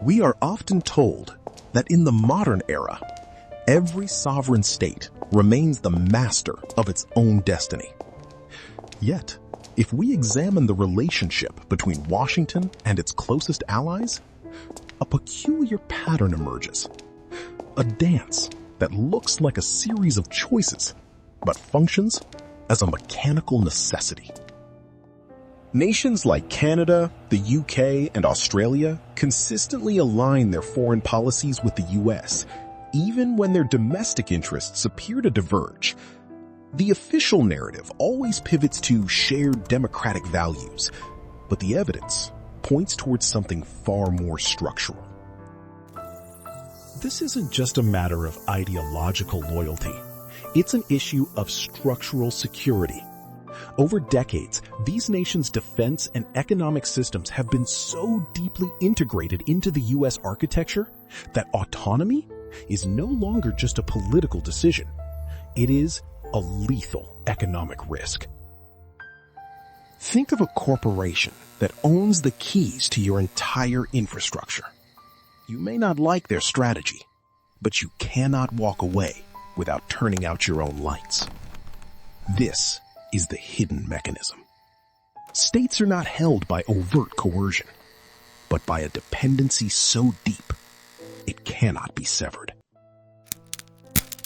We are often told that in the modern era, every sovereign state remains the master of its own destiny. Yet, if we examine the relationship between Washington and its closest allies, a peculiar pattern emerges. A dance that looks like a series of choices, but functions as a mechanical necessity. Nations like Canada, the UK, and Australia consistently align their foreign policies with the US, even when their domestic interests appear to diverge. The official narrative always pivots to shared democratic values, but the evidence points towards something far more structural. This isn't just a matter of ideological loyalty. It's an issue of structural security. Over decades, these nations' defense and economic systems have been so deeply integrated into the U.S. architecture that autonomy is no longer just a political decision. It is a lethal economic risk. Think of a corporation that owns the keys to your entire infrastructure. You may not like their strategy, but you cannot walk away without turning out your own lights. This is the hidden mechanism. States are not held by overt coercion, but by a dependency so deep, it cannot be severed.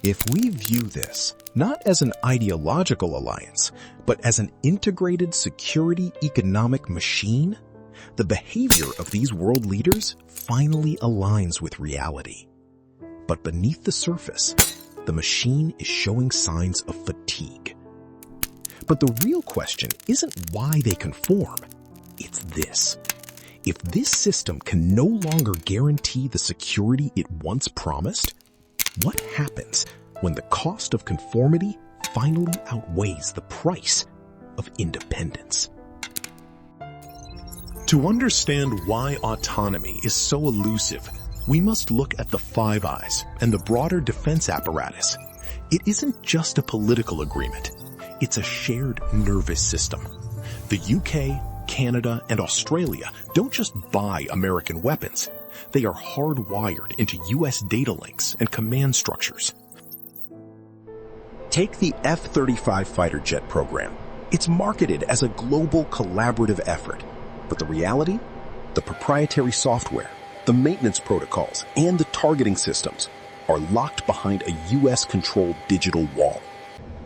If we view this not as an ideological alliance, but as an integrated security economic machine, the behavior of these world leaders finally aligns with reality. But beneath the surface, the machine is showing signs of fatigue. But the real question isn't why they conform. It's this. If this system can no longer guarantee the security it once promised, what happens when the cost of conformity finally outweighs the price of independence? To understand why autonomy is so elusive, we must look at the Five Eyes and the broader defense apparatus. It isn't just a political agreement. It's a shared nervous system. The UK, Canada, and Australia don't just buy American weapons. They are hardwired into US data links and command structures. Take the F-35 fighter jet program. It's marketed as a global collaborative effort. But the reality? The proprietary software, the maintenance protocols, and the targeting systems are locked behind a US-controlled digital wall.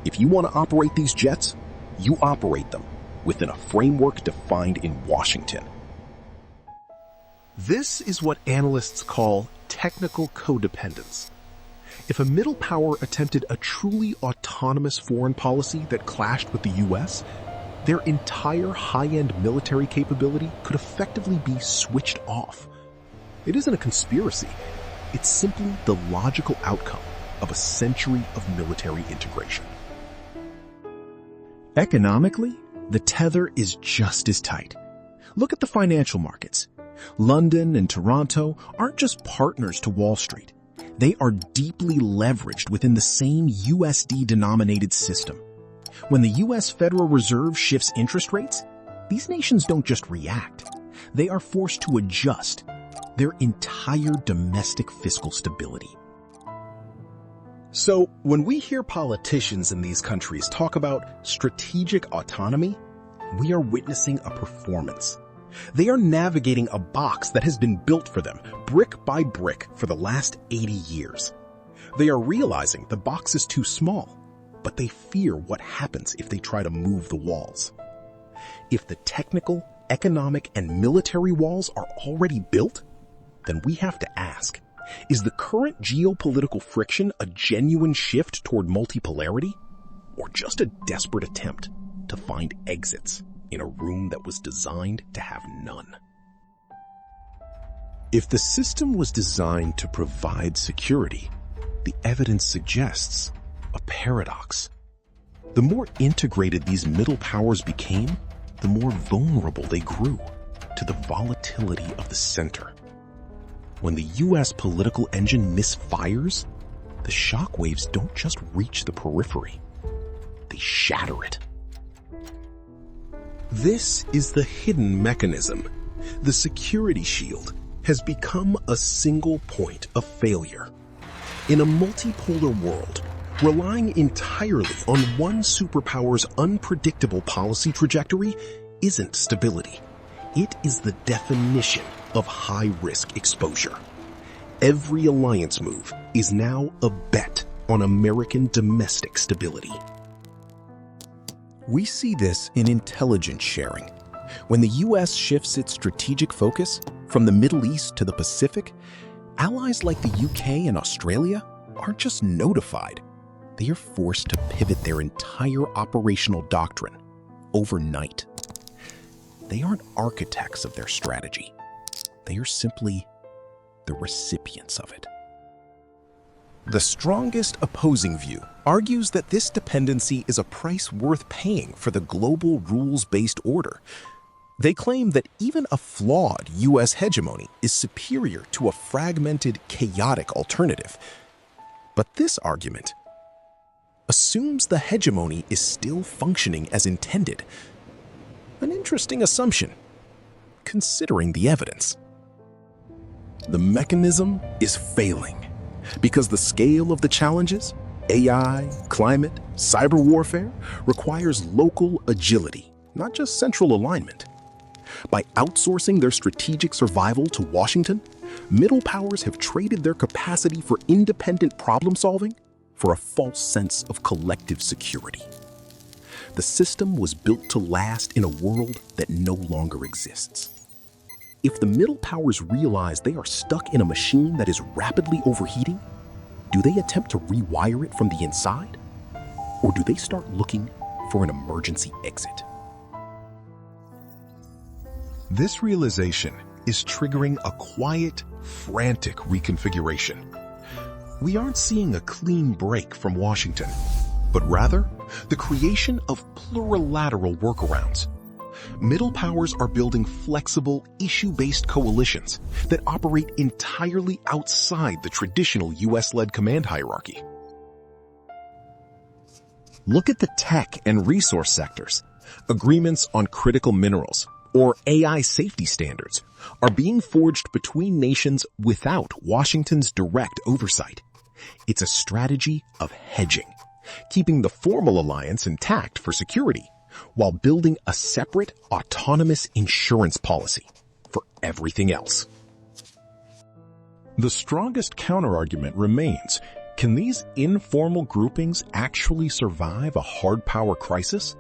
If you want to operate these jets, you operate them within a framework defined in Washington. This is what analysts call technical codependence. If a middle power attempted a truly autonomous foreign policy that clashed with the US, their entire high-end military capability could effectively be switched off. It isn't a conspiracy. It's simply the logical outcome of a century of military integration. Economically, the tether is just as tight. Look at the financial markets. London and Toronto aren't just partners to Wall Street. They are deeply leveraged within the same USD-dominated system. When the US Federal Reserve shifts interest rates, these nations don't just react. They are forced to adjust their entire domestic fiscal stability. So, when we hear politicians in these countries talk about strategic autonomy, we are witnessing a performance. They are navigating a box that has been built for them, brick by brick, for the last 80 years. They are realizing the box is too small, but they fear what happens if they try to move the walls. If the technical, economic, and military walls are already built, then we have to ask, is the current geopolitical friction a genuine shift toward multipolarity, or just a desperate attempt to find exits in a room that was designed to have none? If the system was designed to provide security, the evidence suggests a paradox. The more integrated these middle powers became, the more vulnerable they grew to the volatility of the center. When the US political engine misfires, the shockwaves don't just reach the periphery, they shatter it. This is the hidden mechanism, the security shield has become a single point of failure. In a multipolar world, relying entirely on one superpower's unpredictable policy trajectory isn't stability. It is the definition of high-risk exposure. Every alliance move is now a bet on American domestic stability. We see this in intelligence sharing. When the U.S. shifts its strategic focus from the Middle East to the Pacific, allies like the UK and Australia aren't just notified. They are forced to pivot their entire operational doctrine overnight. They aren't architects of their strategy. They are simply the recipients of it. The strongest opposing view argues that this dependency is a price worth paying for the global rules-based order. They claim that even a flawed U.S. hegemony is superior to a fragmented, chaotic alternative. But this argument assumes the hegemony is still functioning as intended. An interesting assumption, considering the evidence. The mechanism is failing because the scale of the challenges, AI, climate, cyber warfare, requires local agility, not just central alignment. By outsourcing their strategic survival to Washington, middle powers have traded their capacity for independent problem solving for a false sense of collective security. The system was built to last in a world that no longer exists. If the middle powers realize they are stuck in a machine that is rapidly overheating, do they attempt to rewire it from the inside? Or do they start looking for an emergency exit? This realization is triggering a quiet, frantic reconfiguration. We aren't seeing a clean break from Washington, but rather the creation of plurilateral workarounds. Middle powers are building flexible, issue-based coalitions that operate entirely outside the traditional US-led command hierarchy. Look at the tech and resource sectors. Agreements on critical minerals or AI safety standards are being forged between nations without Washington's direct oversight. It's a strategy of hedging, keeping the formal alliance intact for security, while building a separate, autonomous insurance policy for everything else. The strongest counterargument remains, can these informal groupings actually survive a hard power crisis?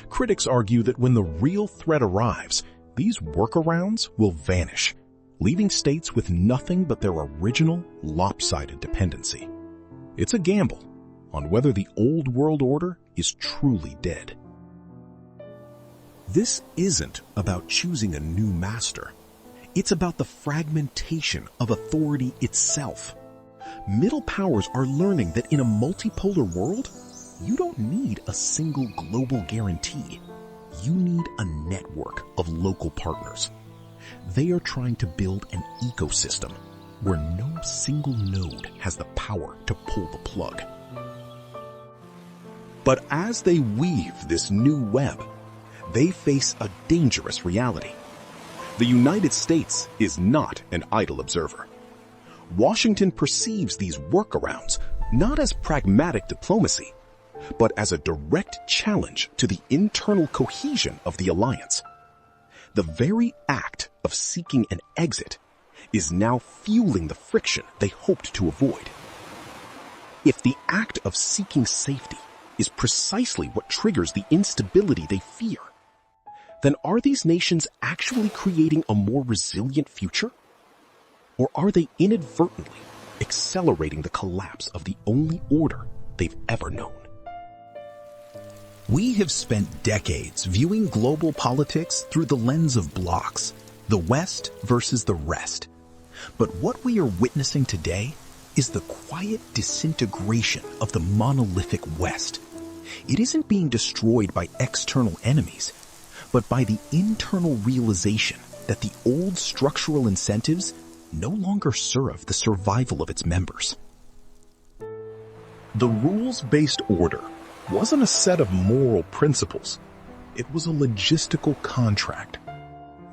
Critics argue that when the real threat arrives, these workarounds will vanish, leaving states with nothing but their original lopsided dependency. It's a gamble on whether the old world order is truly dead. This isn't about choosing a new master. It's about the fragmentation of authority itself. Middle powers are learning that in a multipolar world, you don't need a single global guarantee. You need a network of local partners. They are trying to build an ecosystem where no single node has the power to pull the plug. But as they weave this new web, they face a dangerous reality. The United States is not an idle observer. Washington perceives these workarounds not as pragmatic diplomacy, but as a direct challenge to the internal cohesion of the alliance. The very act of seeking an exit is now fueling the friction they hoped to avoid. If the act of seeking safety is precisely what triggers the instability they fear, then are these nations actually creating a more resilient future? Or are they inadvertently accelerating the collapse of the only order they've ever known? We have spent decades viewing global politics through the lens of blocks, the West versus the rest. But what we are witnessing today is the quiet disintegration of the monolithic West. It isn't being destroyed by external enemies, but by the internal realization that the old structural incentives no longer serve the survival of its members. The rules-based order wasn't a set of moral principles. It was a logistical contract.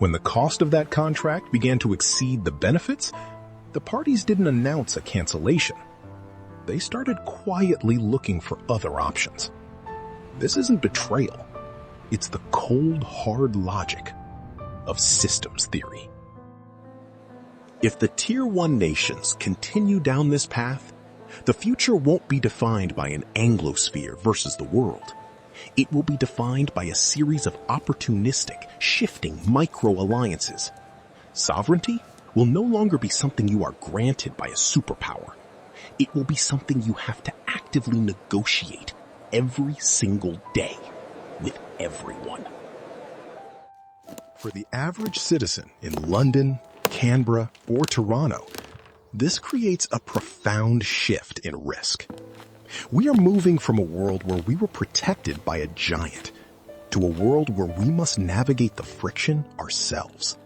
When the cost of that contract began to exceed the benefits, the parties didn't announce a cancellation. They started quietly looking for other options. This isn't betrayal. It's the cold, hard logic of systems theory. If the Tier 1 nations continue down this path, the future won't be defined by an Anglosphere versus the world. It will be defined by a series of opportunistic, shifting micro-alliances. Sovereignty will no longer be something you are granted by a superpower. It will be something you have to actively negotiate every single day with everyone. For the average citizen in London, Canberra, or Toronto, this creates a profound shift in risk. We are moving from a world where we were protected by a giant to a world where we must navigate the friction ourselves.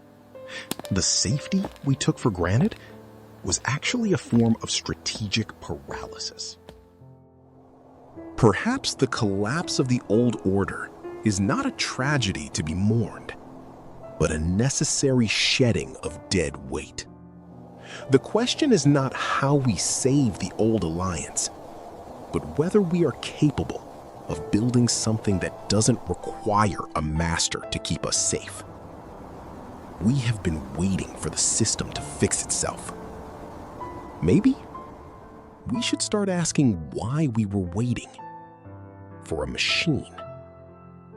The safety we took for granted was actually a form of strategic paralysis. Perhaps the collapse of the old order is not a tragedy to be mourned, but a necessary shedding of dead weight. The question is not how we save the old alliance, but whether we are capable of building something that doesn't require a master to keep us safe. We have been waiting for the system to fix itself. Maybe we should start asking why we were waiting for a machine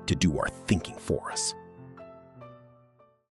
to do our thinking for us.